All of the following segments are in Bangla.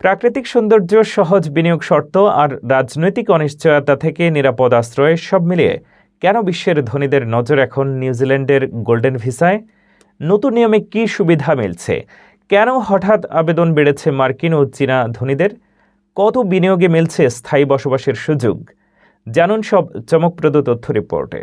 প্রাকৃতিক সৌন্দর্য, সহজ বিনিয়োগ শর্ত আর রাজনৈতিক অনিশ্চয়তা থেকে নিরাপদ আশ্রয় সব মিলিয়ে কেন বিশ্বের ধনীদের নজর এখন নিউজিল্যান্ডের গোল্ডেন ভিসায়? নতুন নিয়মে কী সুবিধা মিলছে? কেন হঠাৎ আবেদন বেড়েছে মার্কিন ও চীনা ধনীদের? কত বিনিয়োগে মিলছে স্থায়ী বসবাসের সুযোগ? জানুন সব চমকপ্রদ তথ্য রিপোর্টে।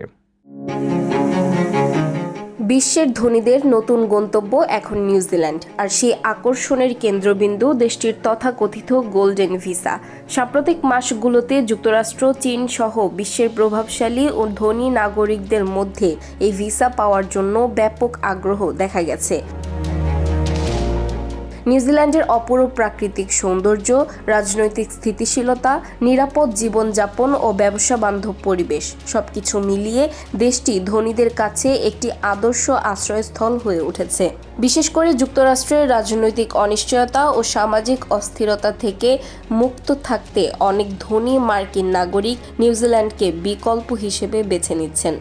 বিশ্বের ধনীদের নতুন গন্তব্য এখন নিউজিল্যান্ড, আর সেই আকর্ষণের কেন্দ্রবিন্দু দেশটির তথাকথিত গোল্ডেন ভিসা। সাম্প্রতিক মাসগুলোতে যুক্তরাষ্ট্র, চীন সহ বিশ্বের প্রভাবশালী ও ধনী নাগরিকদের মধ্যে এই ভিসা পাওয়ার জন্য ব্যাপক আগ্রহ দেখা গেছে। নিউজিল্যান্ডের অপরূপ প্রাকৃতিক সৌন্দর্য, রাজনৈতিক স্থিতিশীলতা, নিরাপদ জীবনযাপন ও ব্যবসা বান্ধব পরিবেশ সবকিছু মিলিয়ে দেশটি ধনীদের কাছে একটি আদর্শ আশ্রয়স্থল হয়ে উঠেছে। বিশেষ করে যুক্তরাষ্ট্রের রাজনৈতিক অনিশ্চয়তা ও সামাজিক অস্থিরতা থেকে মুক্ত থাকতে অনেক ধনী মার্কিন নাগরিক নিউজিল্যান্ডকে বিকল্প হিসেবে বেছে নিচ্ছেন।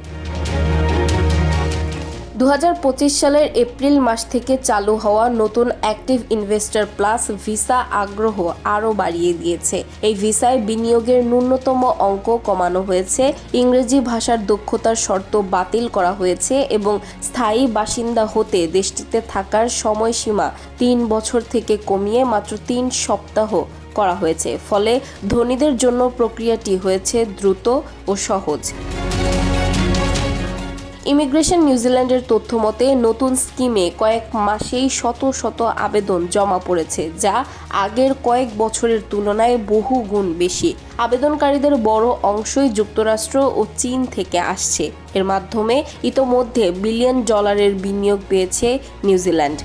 2025 সালের এপ্রিল মাস থেকে চালু হওয়া নতুন অ্যাক্টিভ ইনভেস্টর প্লাস ভিসা আগ্রহ আরও বাড়িয়ে দিয়েছে। এই ভিসায় বিনিয়োগের ন্যূনতম অঙ্ক কমানো হয়েছে, ইংরেজি ভাষার দক্ষতার শর্ত বাতিল করা হয়েছে এবং স্থায়ী বাসিন্দা হতে দেশটিতে থাকার সময়সীমা 3 বছর থেকে কমিয়ে মাত্র 3 সপ্তাহ করা হয়েছে। ফলে ধনীদের জন্য প্রক্রিয়াটি হয়েছে দ্রুত ও সহজ। ইমিগ্রেশন নিউজিল্যান্ডের তথ্য মতে নতুন স্কিমে কয়েক মাসেই শত শত আবেদন জমা পড়েছে, যা আগের কয়েক বছরের তুলনায় বহু গুণ বেশি। আবেদনকারীদের বড় অংশই যুক্তরাষ্ট্র ও চীন থেকে আসছে। এর মাধ্যমে ইতোমধ্যে বিলিয়ন ডলারের বিনিয়োগ পেয়েছে নিউজিল্যান্ড।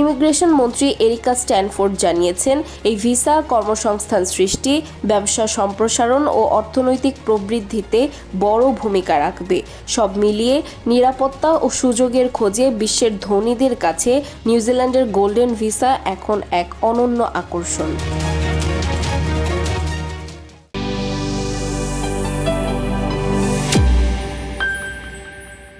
ইমিগ্রেশন মন্ত্রী এরিকা স্ট্যানফোর্ড জানিয়েছেন, এই ভিসা কর্মসংস্থান সৃষ্টি, ব্যবসা সম্প্রসারণ ও অর্থনৈতিক প্রবৃদ্ধিতে বড় ভূমিকা রাখবে। সব মিলিয়ে নিরাপত্তা ও সুযোগের খোঁজে বিশ্বের ধনীদের কাছে নিউজিল্যান্ডের গোল্ডেন ভিসা এখন এক অনন্য আকর্ষণ।